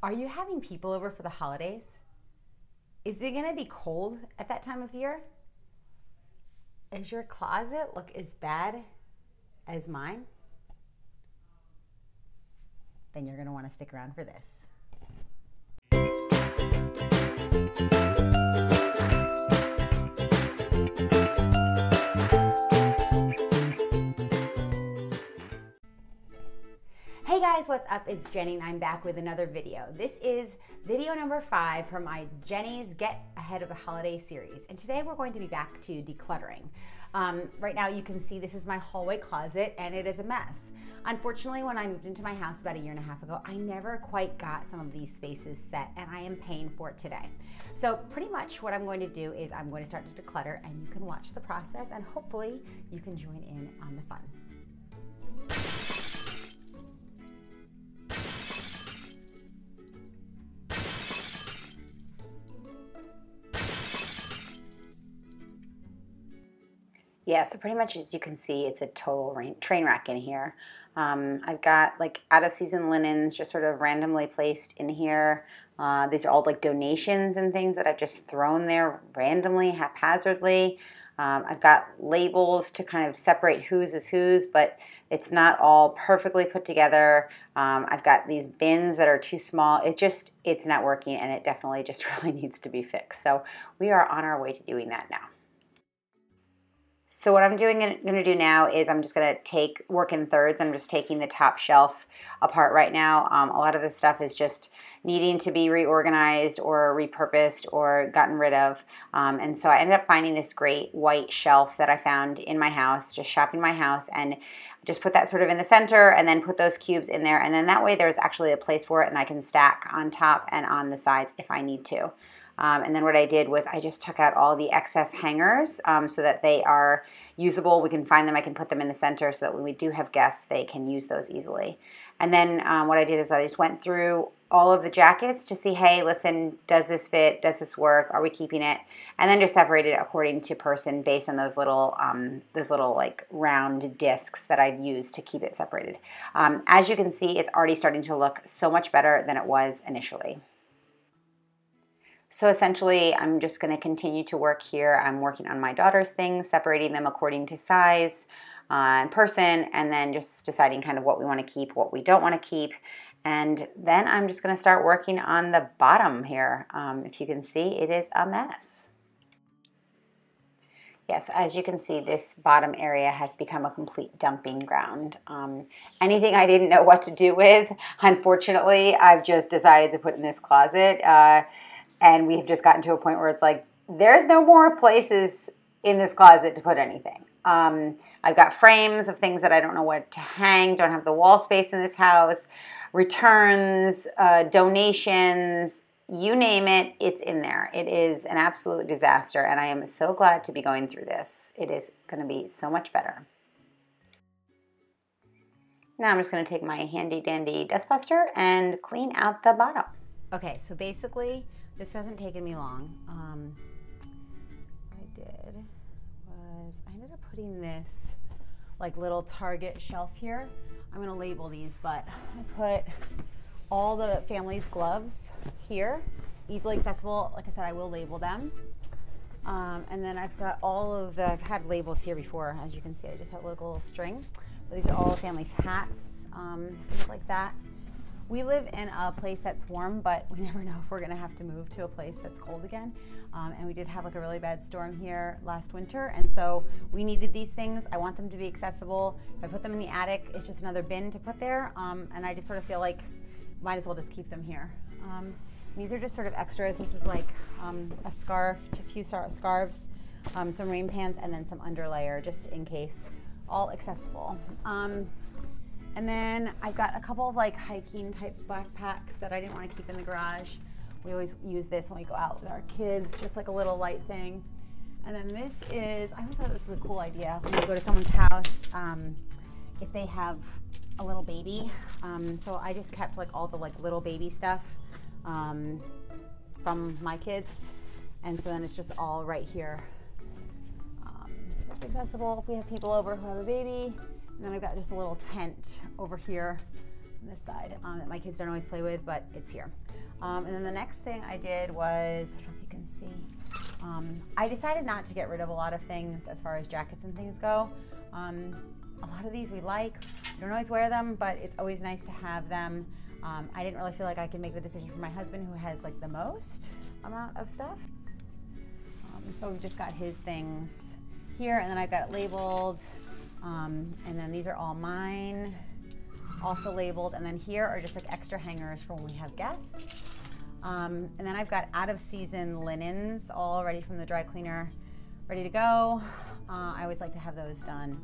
Are you having people over for the holidays? Is it gonna be cold at that time of year? Does your closet look as bad as mine? Then you're gonna wanna stick around for this. Hey guys, what's up? It's Jenny and I'm back with another video. This is video number 5 from my Jenny's Get Ahead of the Holiday series. And today we're going to be back to decluttering. Right now you can see this is my hallway closet and it is a mess. Unfortunately, when I moved into my house about 1.5 years ago, I never quite got some of these spaces set and I am paying for it today. So pretty much what I'm going to do is I'm going to start to declutter and you can watch the process and hopefully you can join in on the fun. Yeah, so pretty much as you can see, it's a total train wreck in here. I've got like out of season linens just sort of randomly placed in here. These are all like donations and things that I've just thrown there randomly, haphazardly. I've got labels to kind of separate whose is whose, but it's not all perfectly put together. I've got these bins that are too small. It's not working and it definitely just really needs to be fixed. So we are on our way to doing that now. So what I'm going to do now is I'm just going to work in thirds. I'm just taking the top shelf apart right now. A lot of this stuff is just needing to be reorganized or repurposed or gotten rid of. And so I ended up finding this great white shelf that I found in my house, just shopping my house, and just put that sort of in the center and then put those cubes in there. And then that way there's actually a place for it and I can stack on top and on the sides if I need to. And then what I did was I just took out all the excess hangers so that they are usable. We can find them. I can put them in the center so that when we do have guests, they can use those easily. And then what I did is I just went through all of the jackets to see, hey, listen, does this fit? Does this work? Are we keeping it? And then just separated it according to person based on those little like round discs that I'd use to keep it separated. As you can see, it's already starting to look so much better than it was initially. So essentially, I'm just going to continue to work here. I'm working on my daughter's things, separating them according to size and person, and then just deciding kind of what we want to keep, what we don't want to keep. And then I'm just going to start working on the bottom here. If you can see, it is a mess. Yes, as you can see, this bottom area has become a complete dumping ground. Anything I didn't know what to do with, unfortunately, I've just decided to put in this closet. And we've just gotten to a point where it's like, there's no more places in this closet to put anything. I've got frames of things that I don't know what to hang, don't have the wall space in this house, returns, donations, you name it, it's in there. It is an absolute disaster, and I am so glad to be going through this. It is going to be so much better. Now I'm just going to take my handy dandy dustbuster and clean out the bottom. Okay, so basically, this hasn't taken me long. What I did was I ended up putting this like little Target shelf here. I'm gonna label these, but I put all the family's gloves here, easily accessible. Like I said, I will label them. And then I've got I've had labels here before. As you can see, I just have a little string. But these are all the family's hats, things like that. We live in a place that's warm, but we never know if we're gonna have to move to a place that's cold again. And we did have like a really bad storm here last winter, and so we needed these things. I want them to be accessible. If I put them in the attic, it's just another bin to put there, and I just sort of feel like might as well just keep them here. These are just sort of extras. This is like a scarf, a few scarves, some rain pants, and then some underlayer just in case, all accessible. And then I've got a couple of like hiking type backpacks that I didn't want to keep in the garage. We always use this when we go out with our kids, just like a little light thing. And then this is, I always thought this was a cool idea when you go to someone's house, if they have a little baby. So I just kept like all the like little baby stuff from my kids. And so then it's just all right here. It's accessible if we have people over who have a baby. And then I've got just a little tent over here on this side that my kids don't always play with, but it's here. And then the next thing I did was, I don't know if you can see, I decided not to get rid of a lot of things as far as jackets and things go. A lot of these we like, we don't always wear them, but it's always nice to have them. I didn't really feel like I could make the decision for my husband, who has like the most amount of stuff. So we just got his things here, and then I've got it labeled. And then these are all mine, also labeled. And then here are just like extra hangers for when we have guests. And then I've got out of season linens all ready from the dry cleaner, ready to go. I always like to have those done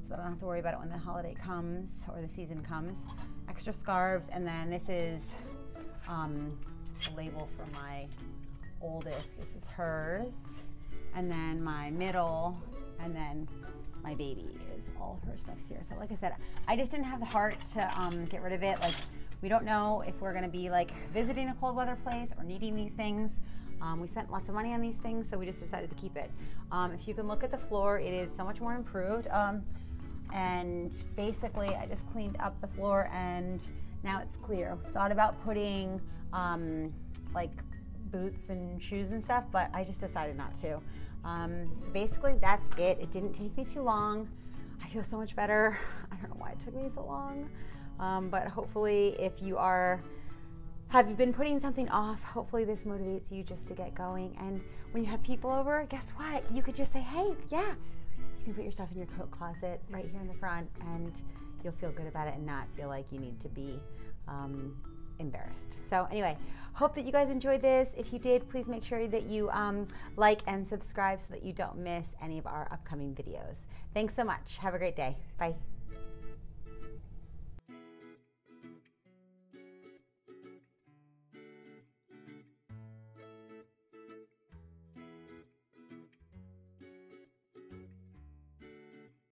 so that I don't have to worry about it when the holiday comes or the season comes. Extra scarves, and then this is a label for my oldest. This is hers, and then my middle, and then my baby is all her stuff's here. So like I said, I just didn't have the heart to get rid of it. Like, we don't know if we're gonna be like visiting a cold weather place or needing these things. We spent lots of money on these things, so we just decided to keep it. If you can look at the floor, it is so much more improved. And basically I just cleaned up the floor and now it's clear. Thought about putting like boots and shoes and stuff, but I just decided not to. So basically that's it. It didn't take me too long. I feel so much better. I don't know why it took me so long, but hopefully if you have been putting something off, hopefully this motivates you just to get going. And when you have people over, guess what? You could just say, hey, yeah, you can put your stuff in your coat closet right here in the front, and you'll feel good about it and not feel like you need to be embarrassed. So anyway, hope that you guys enjoyed this. If you did, please make sure that you like and subscribe so that you don't miss any of our upcoming videos. Thanks so much. Have a great day. Bye.